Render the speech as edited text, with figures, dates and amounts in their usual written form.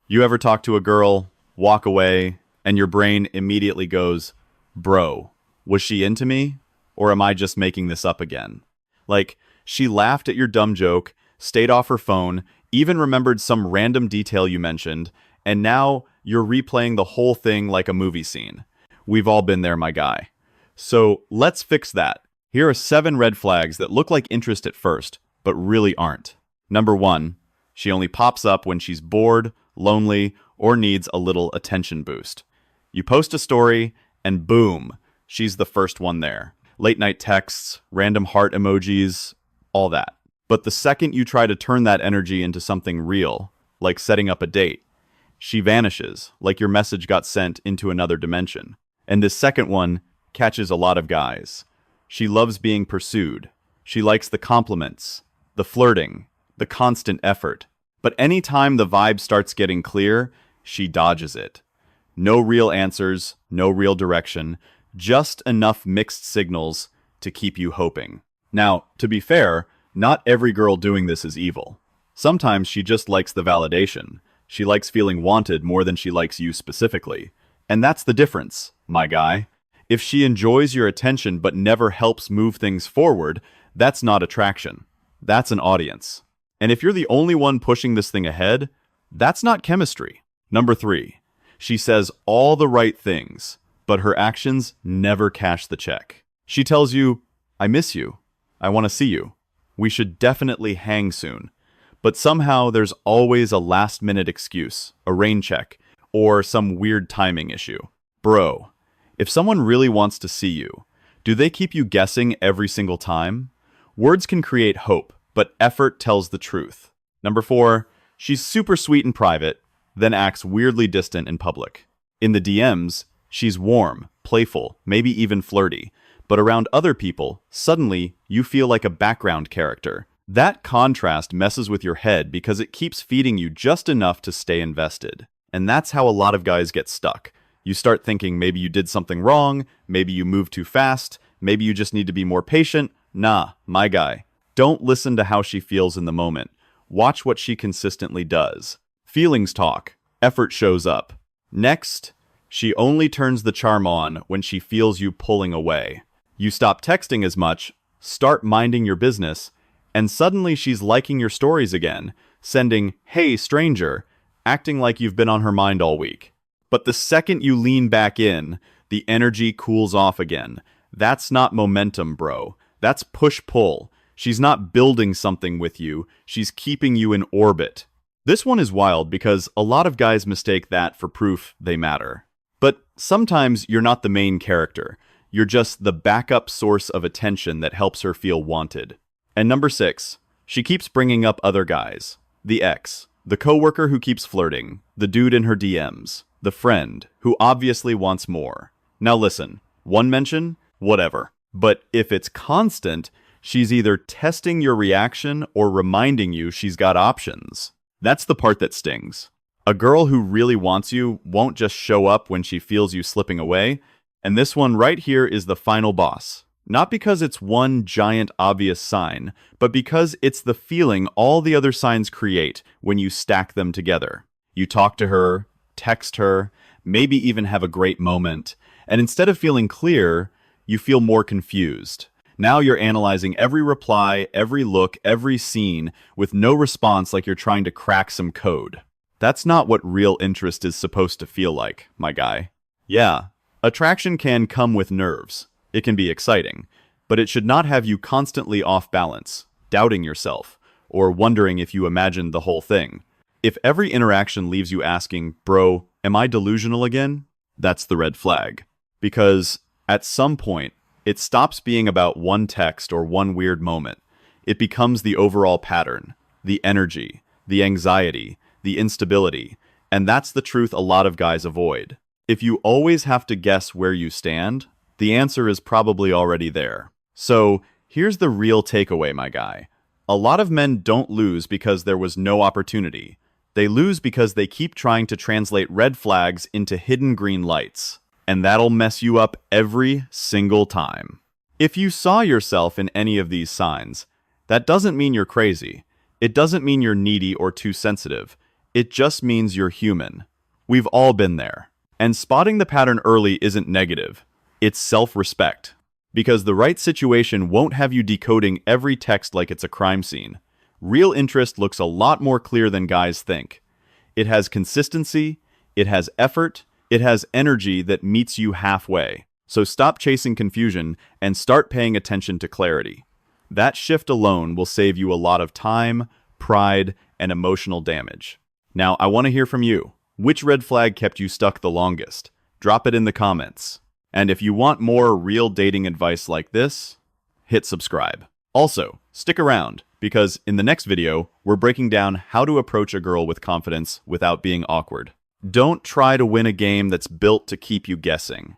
You ever talk to a girl, walk away, and your brain immediately goes, bro, was she into me? Or am I just making this up again? Like, she laughed at your dumb joke, stayed off her phone, even remembered some random detail you mentioned, and now you're replaying the whole thing like a movie scene. We've all been there, my guy. So let's fix that. Here are 7 red flags that look like interest at first, but really aren't. Number 1, she only pops up when she's bored, lonely, or needs a little attention boost. You post a story, and boom, she's the first one there. Late night texts, random heart emojis, all that. But the second you try to turn that energy into something real, like setting up a date, she vanishes, like your message got sent into another dimension. And this second one catches a lot of guys. She loves being pursued. She likes the compliments, the flirting, the constant effort. But anytime the vibe starts getting clear, she dodges it. No real answers, no real direction, just enough mixed signals to keep you hoping. Now, to be fair, not every girl doing this is evil. Sometimes she just likes the validation. She likes feeling wanted more than she likes you specifically. And that's the difference, my guy. If she enjoys your attention but never helps move things forward, that's not attraction. That's an audience. And if you're the only one pushing this thing ahead, that's not chemistry. Number 3, she says all the right things, but her actions never cash the check. She tells you, I miss you. I want to see you. We should definitely hang soon. But somehow there's always a last-minute excuse, a rain check, or some weird timing issue. Bro, if someone really wants to see you, do they keep you guessing every single time? Words can create hope, but effort tells the truth. Number 4, she's super sweet in private, then acts weirdly distant in public. In the DMs, she's warm, playful, maybe even flirty, but around other people, suddenly you feel like a background character. That contrast messes with your head because it keeps feeding you just enough to stay invested. And that's how a lot of guys get stuck. You start thinking maybe you did something wrong, maybe you moved too fast, maybe you just need to be more patient. Nah, my guy. Don't listen to how she feels in the moment. Watch what she consistently does. Feelings talk. Effort shows up. Next, she only turns the charm on when she feels you pulling away. You stop texting as much, start minding your business, and suddenly she's liking your stories again, sending, hey, stranger, acting like you've been on her mind all week. But the second you lean back in, the energy cools off again. That's not momentum, bro. That's push-pull. She's not building something with you. She's keeping you in orbit. This one is wild because a lot of guys mistake that for proof they matter. But sometimes you're not the main character. You're just the backup source of attention that helps her feel wanted. And number 6, she keeps bringing up other guys. The ex, the coworker who keeps flirting, the dude in her DMs, the friend who obviously wants more. Now listen, one mention, whatever. But if it's constant, she's either testing your reaction or reminding you she's got options. That's the part that stings. A girl who really wants you won't just show up when she feels you slipping away, and this one right here is the final boss. Not because it's one giant obvious sign, but because it's the feeling all the other signs create when you stack them together. You talk to her, text her, maybe even have a great moment, and instead of feeling clear, you feel more confused. Now you're analyzing every reply, every look, every scene, with no response like you're trying to crack some code. That's not what real interest is supposed to feel like, my guy. Yeah, attraction can come with nerves. It can be exciting, but it should not have you constantly off balance, doubting yourself, or wondering if you imagined the whole thing. If every interaction leaves you asking, bro, am I delusional again? That's the red flag. Because at some point, it stops being about one text or one weird moment. It becomes the overall pattern, the energy, the anxiety, the instability, and that's the truth a lot of guys avoid. If you always have to guess where you stand, the answer is probably already there. So, here's the real takeaway, my guy. A lot of men don't lose because there was no opportunity. They lose because they keep trying to translate red flags into hidden green lights. And that'll mess you up every single time. If you saw yourself in any of these signs, that doesn't mean you're crazy. It doesn't mean you're needy or too sensitive. It just means you're human. We've all been there. And spotting the pattern early isn't negative. It's self-respect. Because the right situation won't have you decoding every text like it's a crime scene. Real interest looks a lot more clear than guys think. It has consistency, it has effort, it has energy that meets you halfway. So stop chasing confusion and start paying attention to clarity. That shift alone will save you a lot of time, pride, and emotional damage. Now, I want to hear from you. Which red flag kept you stuck the longest? Drop it in the comments. And if you want more real dating advice like this, hit subscribe. Also, stick around, because in the next video, we're breaking down how to approach a girl with confidence without being awkward. Don't try to win a game that's built to keep you guessing.